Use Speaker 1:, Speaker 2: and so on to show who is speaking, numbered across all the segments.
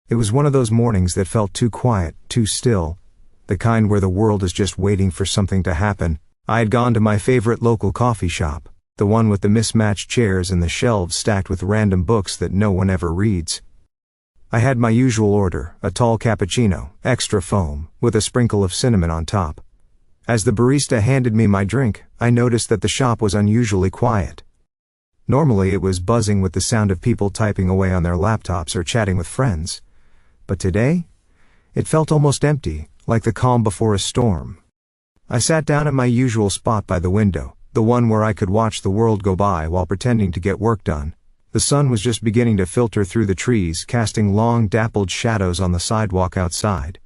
Speaker 1: It was one of those mornings that felt too quiet, too still, the kind where the world is just waiting for something to happen. I had gone to my favorite local coffee shop, the one with the mismatched chairs and the shelves stacked with random books that no one ever reads. I had my usual order, a tall cappuccino, extra foam, with a sprinkle of cinnamon on top. As the barista handed me my drink, I noticed that the shop was unusually quiet. Normally it was buzzing with the sound of people typing away on their laptops or chatting with friends. But today, it felt almost empty, like the calm before a storm. I sat down at my usual spot by the window, the one where I could watch the world go by while pretending to get work done. The sun was just beginning to filter through the trees, casting long, dappled shadows on the sidewalk outside.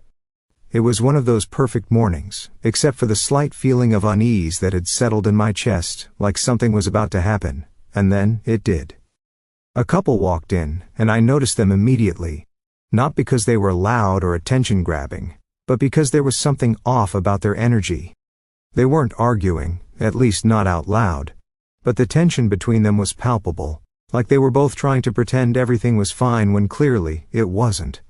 Speaker 1: It was one of those perfect mornings, except for the slight feeling of unease that had settled in my chest, like something was about to happen, and then it did. A couple walked in, and I noticed them immediately. Not because they were loud or attention-grabbing, but because there was something off about their energy. They weren't arguing, at least not out loud, but the tension between them was palpable, like they were both trying to pretend everything was fine when clearly it wasn't.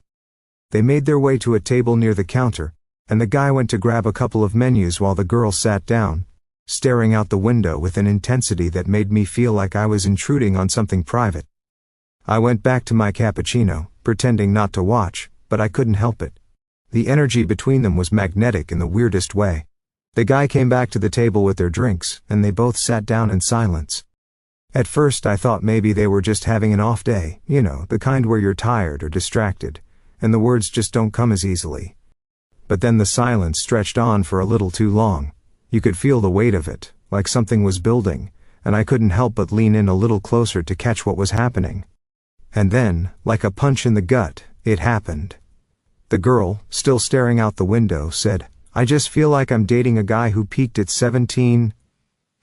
Speaker 1: They made their way to a table near the counter, and the guy went to grab a couple of menus while the girl sat down, staring out the window with an intensity that made me feel like I was intruding on something private. I went back to my cappuccino, pretending not to watch, but I couldn't help it. The energy between them was magnetic in the weirdest way. The guy came back to the table with their drinks, and they both sat down in silence. At first I thought maybe they were just having an off day, the kind where you're tired or distracted, and the words just don't come as easily. But then the silence stretched on for a little too long. You could feel the weight of it, like something was building, and I couldn't help but lean in a little closer to catch what was happening. And then, like a punch in the gut, it happened. The girl, still staring out the window, said, "I just feel like I'm dating a guy who peaked at 17.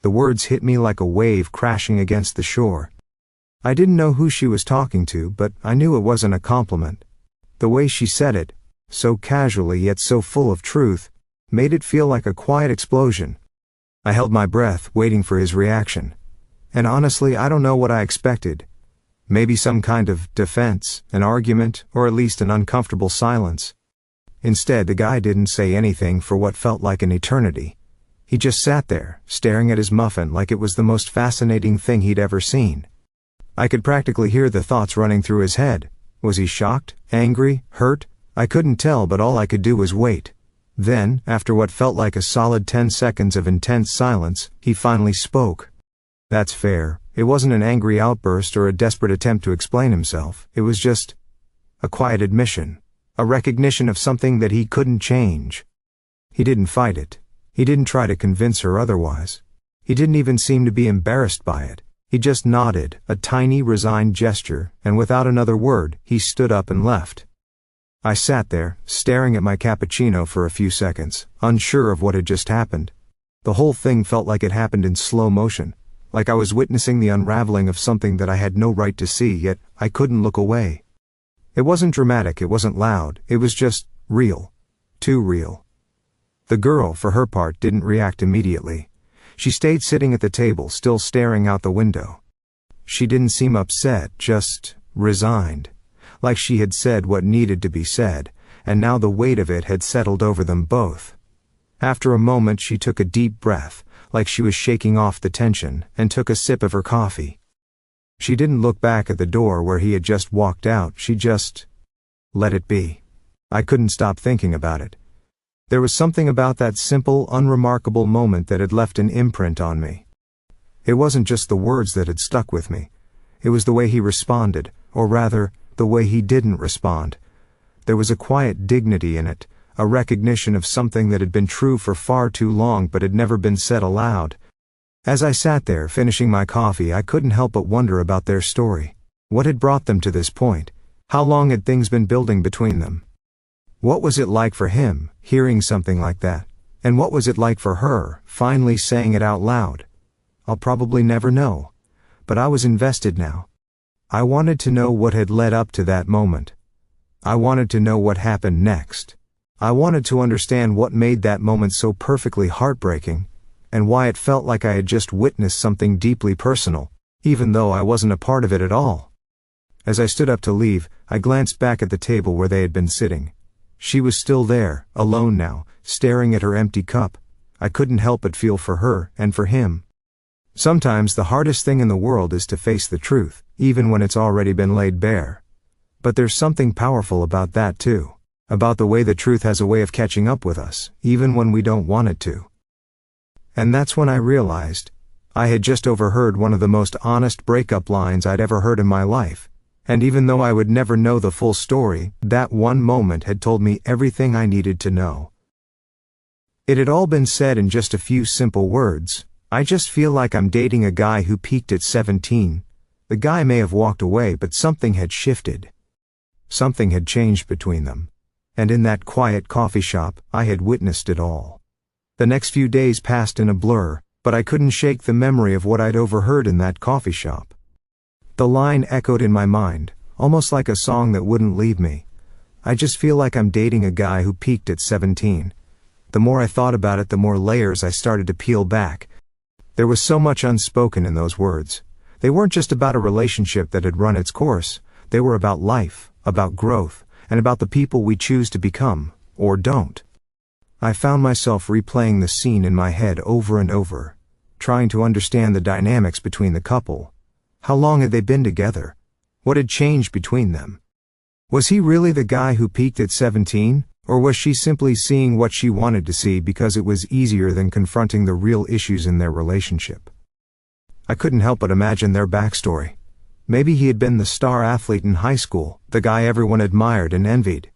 Speaker 1: The words hit me like a wave crashing against the shore. I didn't know who she was talking to, but I knew it wasn't a compliment. The way she said it, so casually yet so full of truth, made it feel like a quiet explosion. I held my breath, waiting for his reaction. And honestly, I don't know what I expected. Maybe some kind of defense, an argument, or at least an uncomfortable silence. Instead, the guy didn't say anything for what felt like an eternity. He just sat there, staring at his muffin like it was the most fascinating thing he'd ever seen. I could practically hear the thoughts running through his head. Was he shocked, angry, hurt? I couldn't tell, but all I could do was wait. Then, after what felt like a solid 10 seconds of intense silence, he finally spoke. That's fair. It wasn't an angry outburst or a desperate attempt to explain himself. It was just a quiet admission, a recognition of something that he couldn't change. He didn't fight it. He didn't try to convince her otherwise. He didn't even seem to be embarrassed by it. He just nodded, a tiny, resigned gesture, and without another word, he stood up and left. I sat there, staring at my cappuccino for a few seconds, unsure of what had just happened. The whole thing felt like it happened in slow motion, like I was witnessing the unraveling of something that I had no right to see, yet I couldn't look away. It wasn't dramatic, it wasn't loud, it was just real. Too real. The girl, for her part, didn't react immediately. She stayed sitting at the table, still staring out the window. She didn't seem upset, just resigned. Like she had said what needed to be said, and now the weight of it had settled over them both. After a moment she took a deep breath, like she was shaking off the tension, and took a sip of her coffee. She didn't look back at the door where he had just walked out, she just let it be. I couldn't stop thinking about it. There was something about that simple, unremarkable moment that had left an imprint on me. It wasn't just the words that had stuck with me. It was the way he responded, or rather, the way he didn't respond. There was a quiet dignity in it, a recognition of something that had been true for far too long but had never been said aloud. As I sat there, finishing my coffee, I couldn't help but wonder about their story. What had brought them to this point? How long had things been building between them? What was it like for him, hearing something like that? And what was it like for her, finally saying it out loud? I'll probably never know. But I was invested now. I wanted to know what had led up to that moment. I wanted to know what happened next. I wanted to understand what made that moment so perfectly heartbreaking, and why it felt like I had just witnessed something deeply personal, even though I wasn't a part of it at all. As I stood up to leave, I glanced back at the table where they had been sitting. She was still there, alone now, staring at her empty cup. I couldn't help but feel for her, and for him. Sometimes the hardest thing in the world is to face the truth, even when it's already been laid bare. But there's something powerful about that too. About the way the truth has a way of catching up with us, even when we don't want it to. And that's when I realized, I had just overheard one of the most honest breakup lines I'd ever heard in my life. And even though I would never know the full story, that one moment had told me everything I needed to know. It had all been said in just a few simple words. I just feel like I'm dating a guy who peaked at 17. The guy may have walked away, but something had shifted. Something had changed between them. And in that quiet coffee shop, I had witnessed it all. The next few days passed in a blur, but I couldn't shake the memory of what I'd overheard in that coffee shop. The line echoed in my mind, almost like a song that wouldn't leave me. I just feel like I'm dating a guy who peaked at 17. The more I thought about it, the more layers I started to peel back. There was so much unspoken in those words. They weren't just about a relationship that had run its course. They were about life, about growth, and about the people we choose to become, or don't. I found myself replaying the scene in my head over and over, trying to understand the dynamics between the couple. How long had they been together? What had changed between them? Was he really the guy who peaked at 17? Or was she simply seeing what she wanted to see because it was easier than confronting the real issues in their relationship? I couldn't help but imagine their backstory. Maybe he had been the star athlete in high school, the guy everyone admired and envied.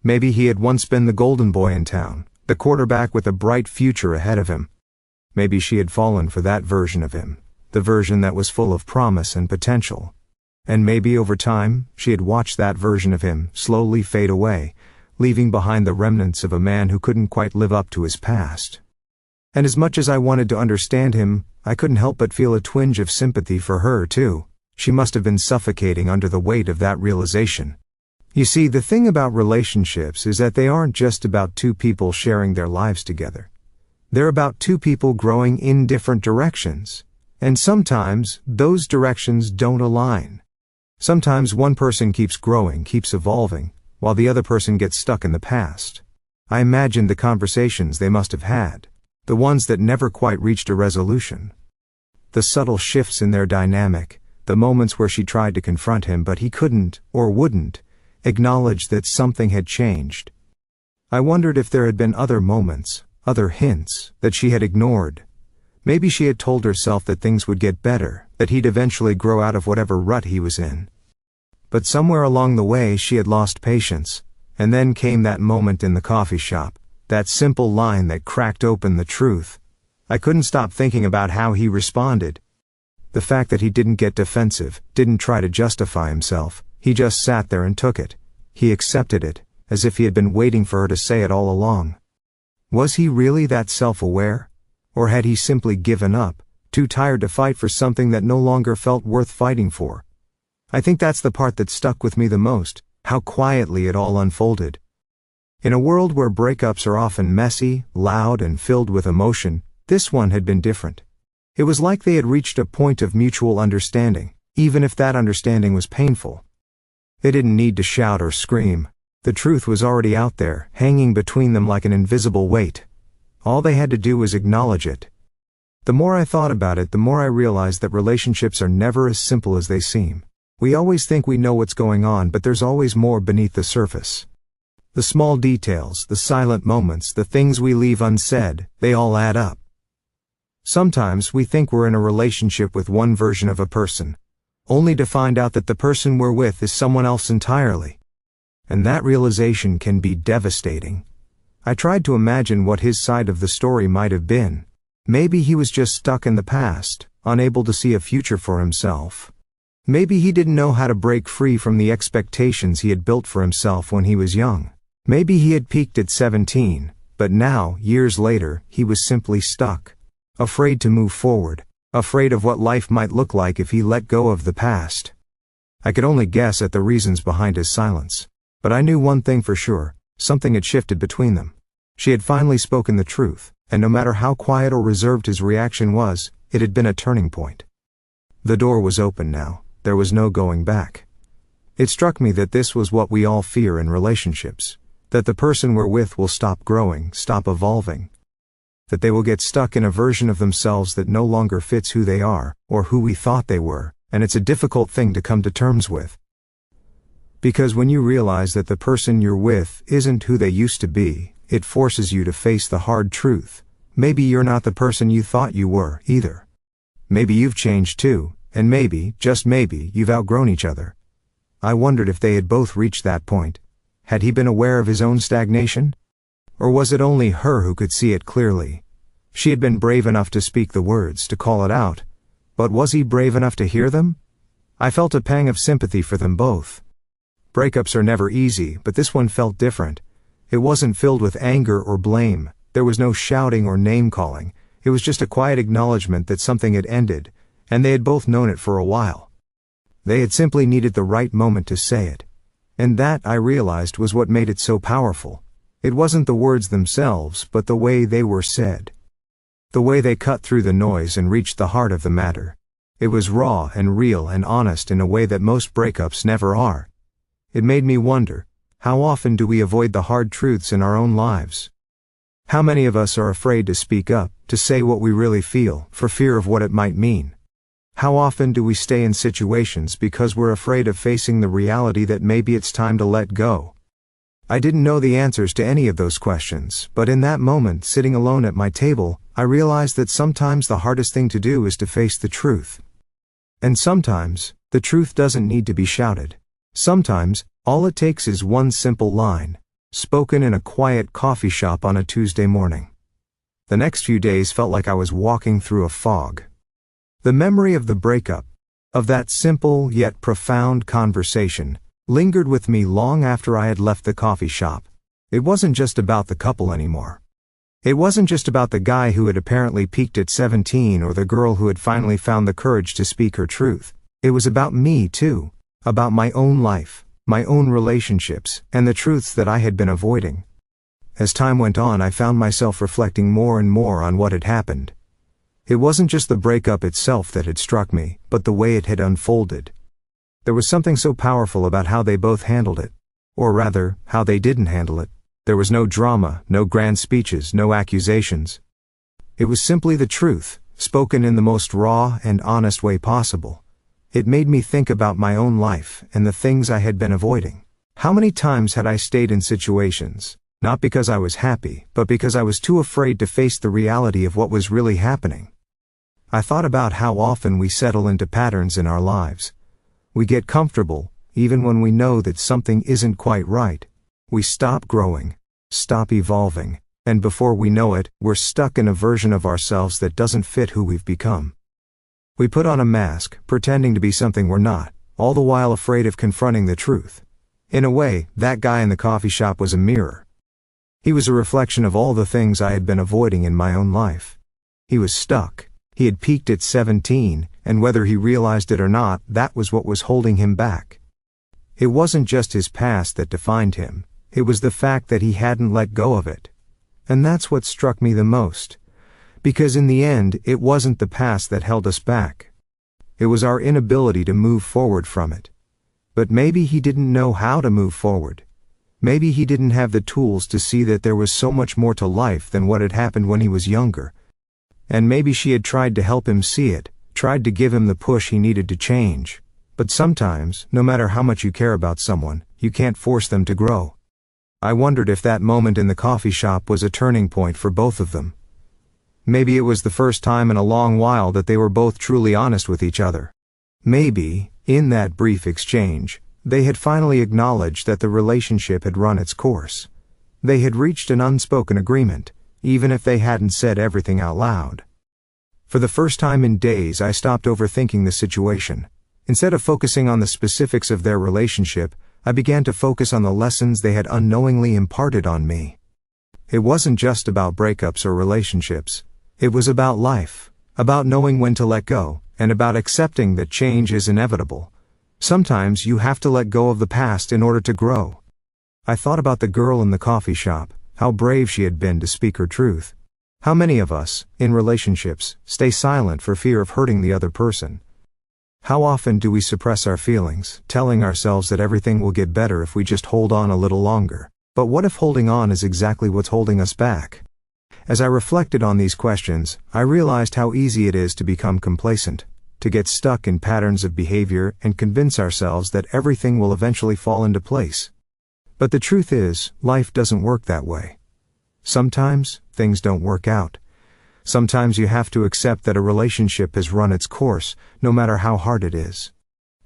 Speaker 1: Maybe he had once been the golden boy in town, the quarterback with a bright future ahead of him. Maybe she had fallen for that version of him, the version that was full of promise and potential. And maybe over time, she had watched that version of him slowly fade away, leaving behind the remnants of a man who couldn't quite live up to his past. And as much as I wanted to understand him, I couldn't help but feel a twinge of sympathy for her too. She must have been suffocating under the weight of that realization. You see, the thing about relationships is that they aren't just about two people sharing their lives together. They're about two people growing in different directions. And sometimes, those directions don't align. Sometimes one person keeps growing, keeps evolving, while the other person gets stuck in the past. I imagined the conversations they must have had, the ones that never quite reached a resolution. The subtle shifts in their dynamic, the moments where she tried to confront him but he couldn't, or wouldn't, acknowledge that something had changed. I wondered if there had been other moments, other hints, that she had ignored. Maybe she had told herself that things would get better, that he'd eventually grow out of whatever rut he was in. But somewhere along the way she had lost patience, and then came that moment in the coffee shop, that simple line that cracked open the truth. I couldn't stop thinking about how he responded. The fact that he didn't get defensive, didn't try to justify himself, he just sat there and took it. He accepted it, as if he had been waiting for her to say it all along. Was he really that self-aware? Or had he simply given up, too tired to fight for something that no longer felt worth fighting for? I think that's the part that stuck with me the most, how quietly it all unfolded. In a world where breakups are often messy, loud, and filled with emotion, this one had been different. It was like they had reached a point of mutual understanding, even if that understanding was painful. They didn't need to shout or scream. The truth was already out there, hanging between them like an invisible weight. All they had to do was acknowledge it. The more I thought about it, the more I realized that relationships are never as simple as they seem. We always think we know what's going on, but there's always more beneath the surface. The small details, the silent moments, the things we leave unsaid, they all add up. Sometimes we think we're in a relationship with one version of a person, only to find out that the person we're with is someone else entirely. And that realization can be devastating. I tried to imagine what his side of the story might have been. Maybe he was just stuck in the past, unable to see a future for himself. Maybe he didn't know how to break free from the expectations he had built for himself when he was young. Maybe he had peaked at 17, but now, years later, he was simply stuck. Afraid to move forward. Afraid of what life might look like if he let go of the past. I could only guess at the reasons behind his silence. But I knew one thing for sure, something had shifted between them. She had finally spoken the truth, and no matter how quiet or reserved his reaction was, it had been a turning point. The door was open now. There was no going back. It struck me that this was what we all fear in relationships. That the person we're with will stop growing, stop evolving. That they will get stuck in a version of themselves that no longer fits who they are, or who we thought they were, and it's a difficult thing to come to terms with. Because when you realize that the person you're with isn't who they used to be, it forces you to face the hard truth. Maybe you're not the person you thought you were, either. Maybe you've changed too, and maybe, just maybe, you've outgrown each other. I wondered if they had both reached that point. Had he been aware of his own stagnation? Or was it only her who could see it clearly? She had been brave enough to speak the words, to call it out. But was he brave enough to hear them? I felt a pang of sympathy for them both. Breakups are never easy, but this one felt different. It wasn't filled with anger or blame. There was no shouting or name-calling. It was just a quiet acknowledgement that something had ended, and they had both known it for a while. They had simply needed the right moment to say it. And that, I realized, was what made it so powerful. It wasn't the words themselves, but the way they were said. The way they cut through the noise and reached the heart of the matter. It was raw and real and honest in a way that most breakups never are. It made me wonder, how often do we avoid the hard truths in our own lives? How many of us are afraid to speak up, to say what we really feel, for fear of what it might mean? How often do we stay in situations because we're afraid of facing the reality that maybe it's time to let go? I didn't know the answers to any of those questions, but in that moment, sitting alone at my table, I realized that sometimes the hardest thing to do is to face the truth. And sometimes, the truth doesn't need to be shouted. Sometimes, all it takes is one simple line, spoken in a quiet coffee shop on a Tuesday morning. The next few days felt like I was walking through a fog. The memory of the breakup, of that simple yet profound conversation, lingered with me long after I had left the coffee shop. It wasn't just about the couple anymore. It wasn't just about the guy who had apparently peaked at 17 or the girl who had finally found the courage to speak her truth. It was about me too, about my own life, my own relationships, and the truths that I had been avoiding. As time went on, I found myself reflecting more and more on what had happened. It wasn't just the breakup itself that had struck me, but the way it had unfolded. There was something so powerful about how they both handled it. Or rather, how they didn't handle it. There was no drama, no grand speeches, no accusations. It was simply the truth, spoken in the most raw and honest way possible. It made me think about my own life and the things I had been avoiding. How many times had I stayed in situations, not because I was happy, but because I was too afraid to face the reality of what was really happening? I thought about how often we settle into patterns in our lives. We get comfortable, even when we know that something isn't quite right. We stop growing, stop evolving, and before we know it, we're stuck in a version of ourselves that doesn't fit who we've become. We put on a mask, pretending to be something we're not, all the while afraid of confronting the truth. In a way, that guy in the coffee shop was a mirror. He was a reflection of all the things I had been avoiding in my own life. He was stuck. He had peaked at 17, and whether he realized it or not, that was what was holding him back. It wasn't just his past that defined him. It was the fact that he hadn't let go of it. And that's what struck me the most. Because in the end, it wasn't the past that held us back. It was our inability to move forward from it. But maybe he didn't know how to move forward. Maybe he didn't have the tools to see that there was so much more to life than what had happened when he was younger. And maybe she had tried to help him see it, tried to give him the push he needed to change. But sometimes, no matter how much you care about someone, you can't force them to grow. I wondered if that moment in the coffee shop was a turning point for both of them. Maybe it was the first time in a long while that they were both truly honest with each other. Maybe, in that brief exchange, they had finally acknowledged that the relationship had run its course. They had reached an unspoken agreement, even if they hadn't said everything out loud. For the first time in days, I stopped overthinking the situation. Instead of focusing on the specifics of their relationship, I began to focus on the lessons they had unknowingly imparted on me. It wasn't just about breakups or relationships. It was about life, about knowing when to let go, and about accepting that change is inevitable. Sometimes you have to let go of the past in order to grow. I thought about the girl in the coffee shop, how brave she had been to speak her truth. How many of us, in relationships, stay silent for fear of hurting the other person? How often do we suppress our feelings, telling ourselves that everything will get better if we just hold on a little longer? But what if holding on is exactly what's holding us back? As I reflected on these questions, I realized how easy it is to become complacent, to get stuck in patterns of behavior and convince ourselves that everything will eventually fall into place. But the truth is, life doesn't work that way. Sometimes, things don't work out. Sometimes you have to accept that a relationship has run its course, no matter how hard it is.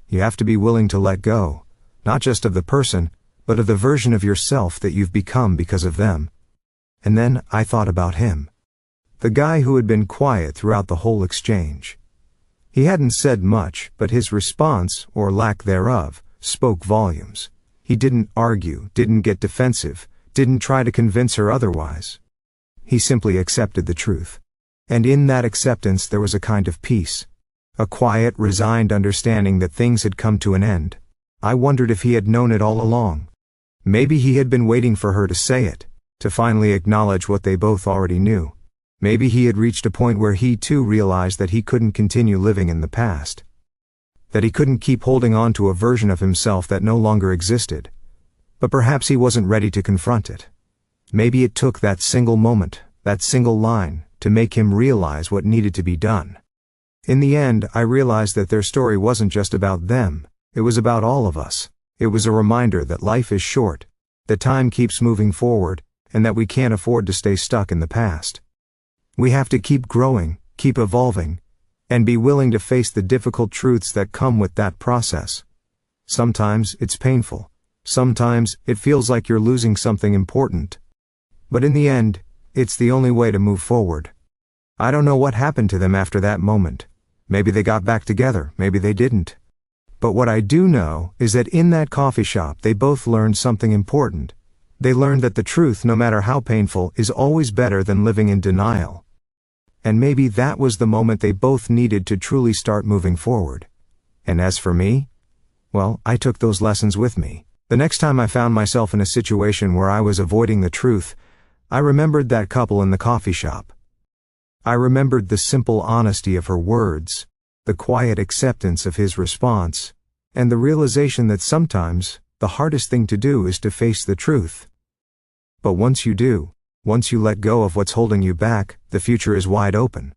Speaker 1: You have to be willing to let go, not just of the person, but of the version of yourself that you've become because of them. And then I thought about him. The guy who had been quiet throughout the whole exchange. He hadn't said much, but his response, or lack thereof, spoke volumes. He didn't argue, didn't get defensive, didn't try to convince her otherwise. He simply accepted the truth. And in that acceptance there was a kind of peace. A quiet, resigned understanding that things had come to an end. I wondered if he had known it all along. Maybe he had been waiting for her to say it, to finally acknowledge what they both already knew. Maybe he had reached a point where he too realized that he couldn't continue living in the past. That he couldn't keep holding on to a version of himself that no longer existed. But perhaps he wasn't ready to confront it. Maybe it took that single moment, that single line, to make him realize what needed to be done. In the end, I realized that their story wasn't just about them, it was about all of us. It was a reminder that life is short, that time keeps moving forward, and that we can't afford to stay stuck in the past. We have to keep growing, keep evolving, and be willing to face the difficult truths that come with that process. Sometimes it's painful. Sometimes it feels like you're losing something important. But in the end, it's the only way to move forward. I don't know what happened to them after that moment. Maybe they got back together, maybe they didn't. But what I do know is that in that coffee shop they both learned something important. They learned that the truth, no matter how painful, is always better than living in denial. And maybe that was the moment they both needed to truly start moving forward. And as for me, well, I took those lessons with me. The next time I found myself in a situation where I was avoiding the truth, I remembered that couple in the coffee shop. I remembered the simple honesty of her words, the quiet acceptance of his response, and the realization that sometimes the hardest thing to do is to face the truth. But once you do, once you let go of what's holding you back, the future is wide open.